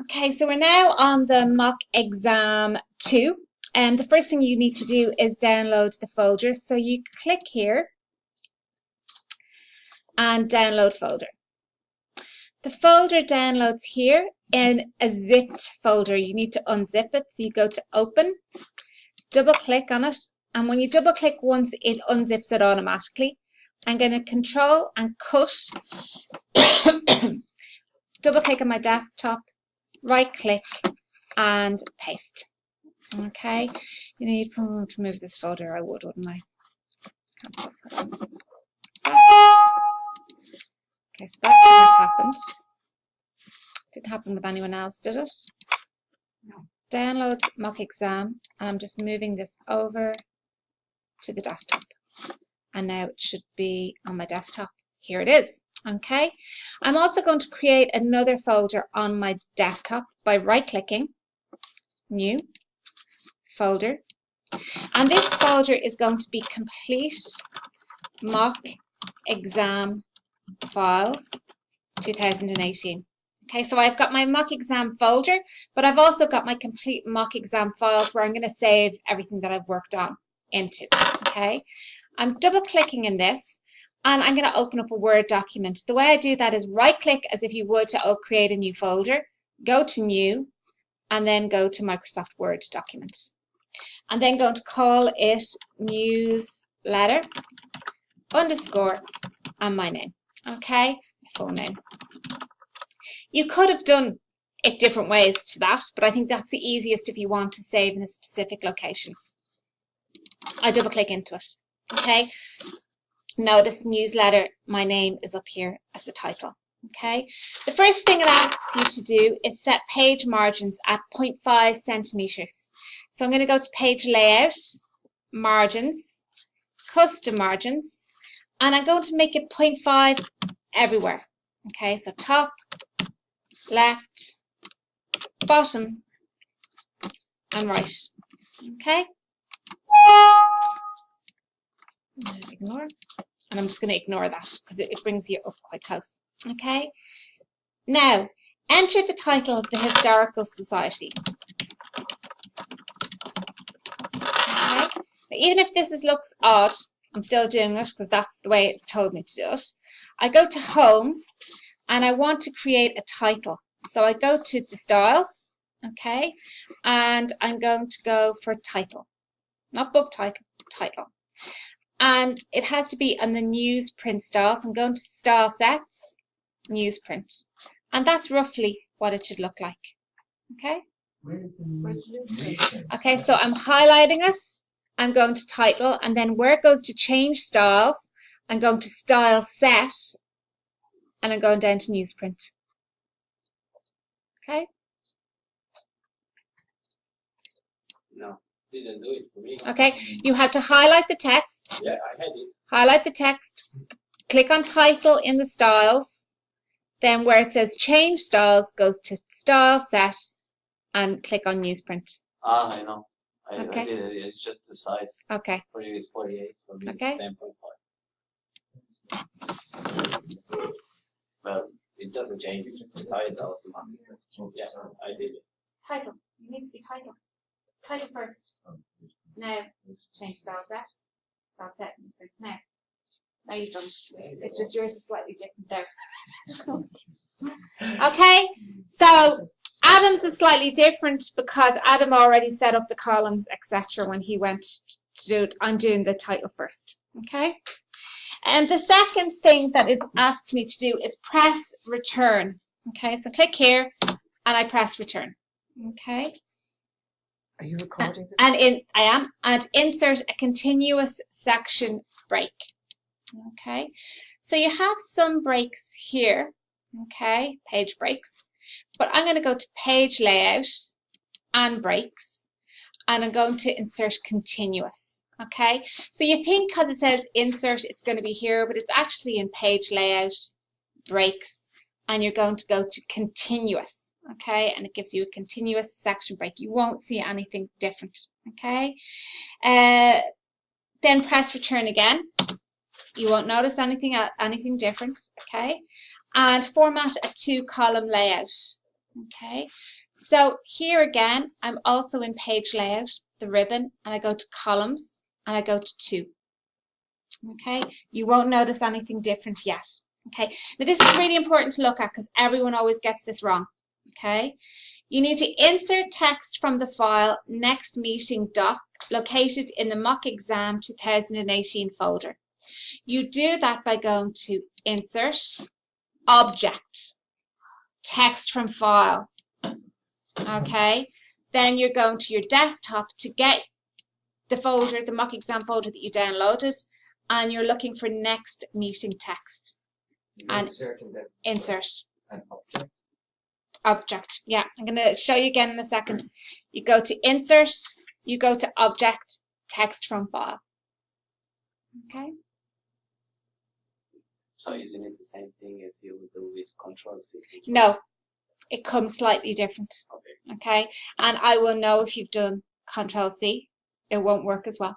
Okay, so we're now on the mock exam 2. And the first thing you need to do is download the folder. So you click here and download folder. The folder downloads here in a zipped folder. You need to unzip it. So you go to open, double click on it. And when you double click once, it unzips it automatically. I'm going to control and cut, double click on my desktop, right click and paste. Okay, you need to move this folder. I would, wouldn't I? Okay, so that's what happened. Didn't happen with anyone else, did it? No. Download mock exam, and I'm just moving this over to the desktop. And now it should be on my desktop. Here it is. Okay, I'm also going to create another folder on my desktop by right-clicking, new, folder. And this folder is going to be complete mock exam files 2018. Okay, so I've got my mock exam folder, but I've also got my complete mock exam files where I'm going to save everything that I've worked on into. Okay, I'm double clicking in this and I'm going to open up a Word document. The way I do that is right click as if you would to create a new folder, go to new, and then go to Microsoft Word document. I'm then going to call it newsletter underscore and my name. Okay, my full name. You could have done it different ways to that, but I think that's the easiest if you want to save in a specific location. I double click into it. Okay, notice newsletter, my name is up here as the title. Okay, the first thing it asks you to do is set page margins at 0.5 centimeters. So I'm going to go to page layout, margins, custom margins, and I'm going to make it 0.5 everywhere. Okay, so top, left, bottom, and right. Okay, ignore, and I'm just going to ignore that because it brings you up quite close. Okay, now enter the title of the Historical Society. Okay, even if this looks odd, I'm still doing it because that's the way it's told me to do it. I go to home and I want to create a title. So I go to the styles, okay, and I'm going to go for title, not book title, title. And it has to be on the newsprint style. So I'm going to style sets, newsprint. And that's roughly what it should look like. Okay? Where's the newsprint? Okay, so I'm highlighting it. I'm going to title, and then where it goes to change styles, I'm going to style set, and I'm going down to newsprint. Okay? No, didn't do it for me. Okay, you have to highlight the text. Yeah, I had it. Highlight the text. Click on title in the styles. Then where it says change styles, goes to style set, and click on newsprint. Ah, I know. Okay. I did it. It's just the size. Okay. For you it's 48, so it's Okay. 10.5. Well, it doesn't change the size automatically. Yeah, I did it. Title. You need to be title. Title first. Now, change style set. Style set. Now. Now you've done it. It's just yours is slightly different there. Okay, so Adam's is slightly different because Adam already set up the columns, etc. when he went to do it. I'm doing the title first. Okay, and the second thing that it asks me to do is press return. Okay, so click here and I press return. Okay. Are you recording this? And I am. And insert a continuous section break. Okay, so you have some breaks here, okay, page breaks, but I'm going to go to page layout and breaks, and I'm going to insert continuous. Okay, so you think because it says insert it's going to be here, but it's actually in page layout, breaks, and you're going to go to continuous. Okay, and it gives you a continuous section break. You won't see anything different. Okay, then press return again. You won't notice anything different, okay? And format a 2-column layout, okay? So here again, I'm also in page layout, the ribbon, and I go to columns and I go to 2. Okay, you won't notice anything different yet. Okay, now this is really important to look at because everyone always gets this wrong. Okay, you need to insert text from the file next meeting doc located in the mock exam 2018 folder. You do that by going to insert, object, text from file. Okay, then you're going to your desktop to get the folder, the mock exam folder that you downloaded, and you're looking for next meeting text. And insert an object. Object. Yeah, I'm going to show you again in a second. You go to insert, you go to object, text from file. Okay. So isn't it the same thing as you would do with Control-C? No, it comes slightly different. Okay. Okay, and I will know if you've done Control-C. It won't work as well.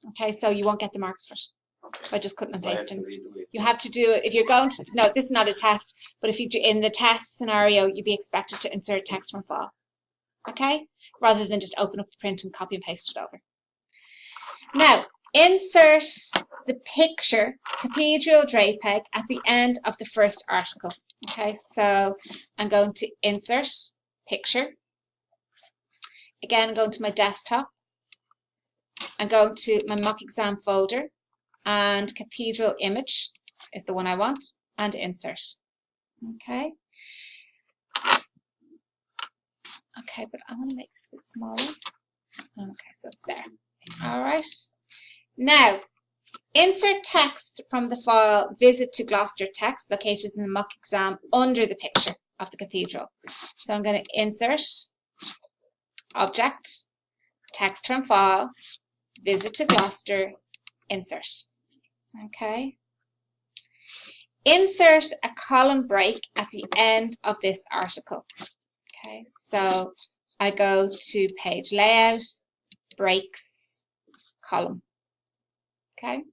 Okay, so you won't get the marks for it. Okay. By just cutting and So I have pasting. to redo it. You have to do it if you're going to. No, this is not a test. But if you do in the test scenario, you'd be expected to insert text from file. Okay, rather than just open up the print and copy and paste it over. Now, insert the picture Cathedral JPEG at the end of the first article. Okay, so I'm going to insert picture. Again, I'm going to my desktop. I'm going to my mock exam folder, and Cathedral image is the one I want, and insert. Okay. Okay, but I want to make this a bit smaller. Okay, so it's there. All right. Now, insert text from the file Visit to Gloucester text located in the mock exam under the picture of the cathedral. So I'm going to insert, object, text from file, Visit to Gloucester, insert. Okay. Insert a column break at the end of this article. Okay, so I go to page layout, breaks, column. Okay.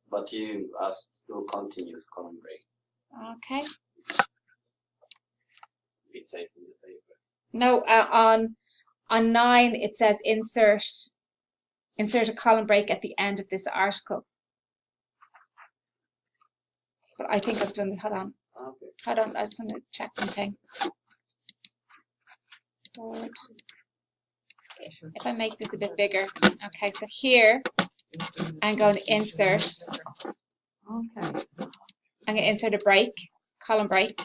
But you asked to do continuous column break. Okay. It says in the paper. No, on 9 it says insert a column break at the end of this article. But I think I've done. Hold on. Okay. Hold on. I just want to check something. Forward. If I make this a bit bigger. Okay, so here I'm going to insert. Okay. I'm going to insert a break, column break,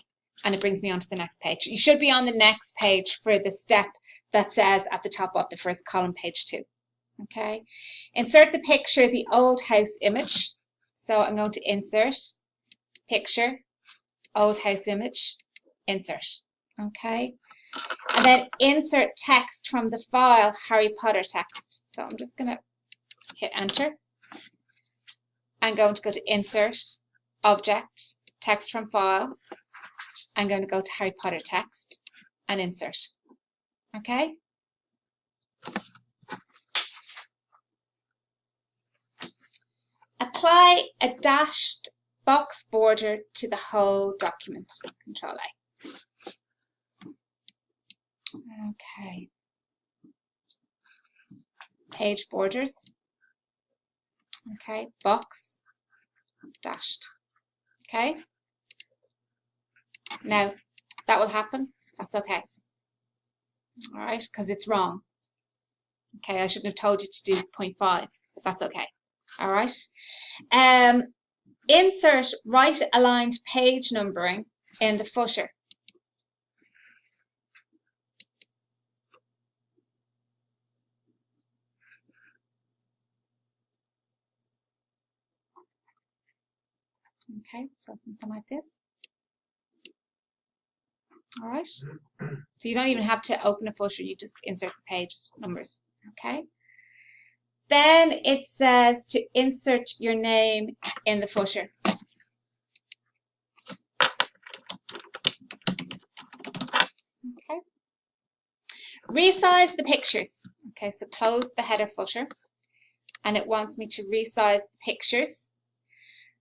and it brings me onto the next page. You should be on the next page for the step that says at the top of the first column, page 2. Okay. Insert the picture, the old house image. So I'm going to insert, picture, old house image, insert. Okay. And then insert text from the file, Harry Potter text. So I'm just going to hit enter. I'm going to go to insert, object, text from file. I'm going to go to Harry Potter text and insert. Okay. Apply a dashed box border to the whole document. Control A. Okay. Page borders. Okay. Box dashed. Okay. Now that will happen. That's okay. All right, because it's wrong. Okay, I shouldn't have told you to do 0.5, but that's okay. All right. Insert right aligned page numbering in the footer. Okay, so something like this. All right. So you don't even have to open a footer, you just insert the page numbers. Okay. Then it says to insert your name in the footer. Okay. Resize the pictures. Okay, so close the header footer, and it wants me to resize the pictures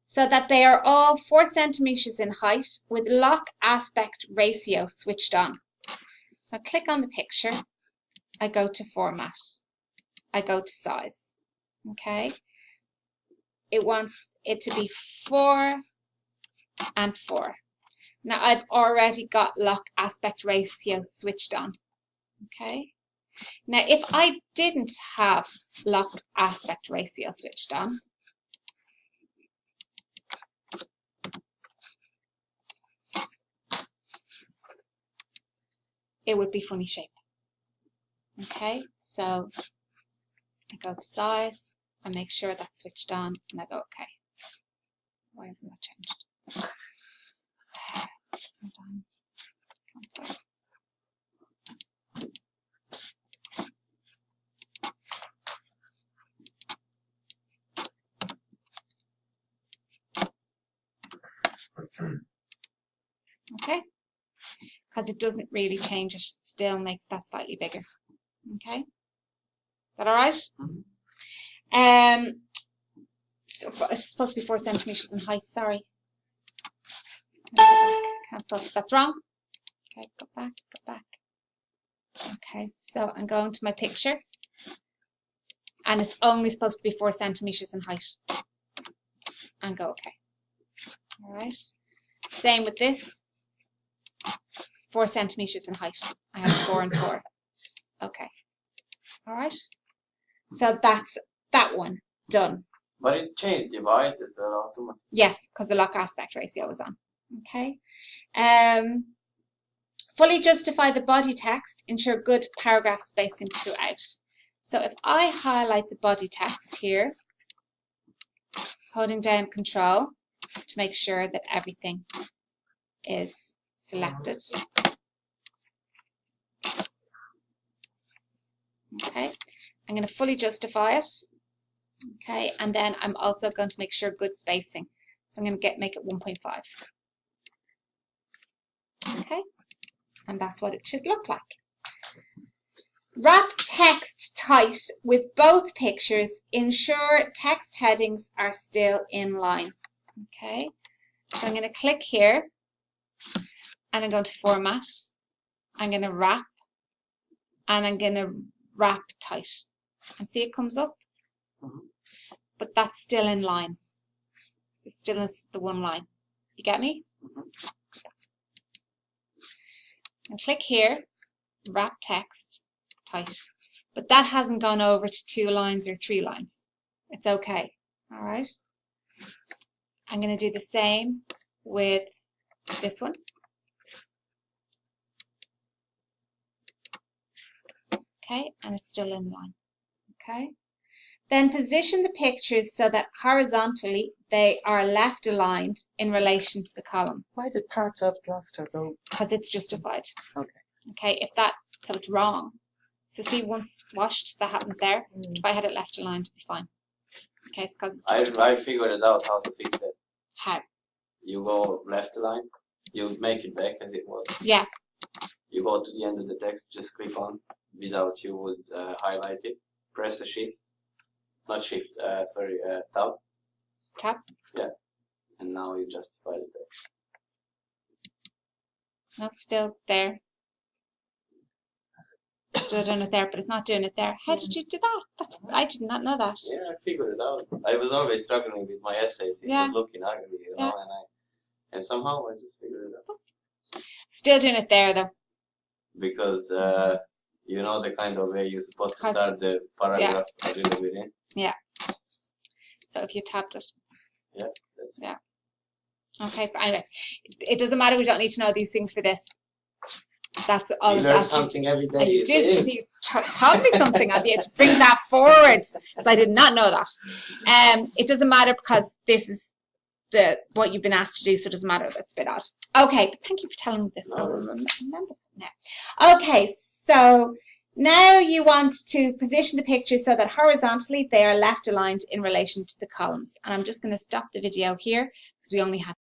so that they are all 4 centimeters in height with lock aspect ratio switched on. So I click on the picture, I go to format, I go to size, okay? It wants it to be 4 and 4. Now I've already got lock aspect ratio switched on, okay? Now if I didn't have lock aspect ratio switched on, it would be funny shape. Okay, so I go to size, I make sure that's switched on, and I go okay. Why hasn't that changed? Hold on. Cancel. Okay, because it doesn't really change it, it still makes that slightly bigger. Okay, is that all right? So it's supposed to be 4 centimeters in height. Sorry. Go back. Cancel. That's wrong. Okay, go back. Go back. Okay, so I'm going to my picture, and it's only supposed to be 4 centimeters in height. And go okay. All right. Same with this. 4 centimeters in height. I have 4 and 4. Okay. All right. So that's that one done. But it changed divide as well automatically. Yes, because the lock aspect ratio was on. Okay. Fully justify the body text. Ensure good paragraph spacing throughout. So if I highlight the body text here, holding down Control to make sure that everything is selected. Okay, I'm going to fully justify it. Okay, and then I'm also going to make sure good spacing. So I'm going to make it 1.5. Okay, and that's what it should look like. Wrap text tight with both pictures. Ensure text headings are still in line. Okay, so I'm going to click here and I'm going to format. I'm going to wrap and I'm going to wrap tight. And see it comes up? But that's still in line. It's still in the one line. You get me? And click here, wrap text tight. But that hasn't gone over to 2 lines or 3 lines. It's okay. All right. I'm going to do the same with this one. Okay, and it's still in line. Okay. Then position the pictures so that horizontally they are left aligned in relation to the column. Why did parts of Gloucester go? Because it's justified. Okay. Okay, so it's wrong. So see, once washed, that happens there. If I had it left aligned, it'd be fine. Okay, it's because it's justified. I figured it out how to fix that. How? You go left line, you make it back as it was. Yeah. You go to the end of the text, just click on, without you would highlight it, press the shift, not shift, tab. Tab? Yeah, and now you justify it back. No, it's still there. Still doing it there, but it's not doing it there. How did you do that? I did not know that. Yeah, I figured it out. I was always struggling with my essays. It was looking ugly, you know, and somehow I just figured it out. Still doing it there though. Because you know the kind of way you're supposed to start the paragraph a little bit in. Yeah. So if you tapped it. Yeah. That's yeah. Okay, but anyway, it doesn't matter. We don't need to know these things for this. That's all. You learn something every day. You did. So you taught me something. I'll be able to bring that forward, because I did not know that. It doesn't matter because this is what you've been asked to do, so it doesn't matter. That's a bit odd. Okay, but thank you for telling me this. No. I'll remember now. Okay, so now you want to position the picture so that horizontally they are left aligned in relation to the columns. And I'm just going to stop the video here because we only have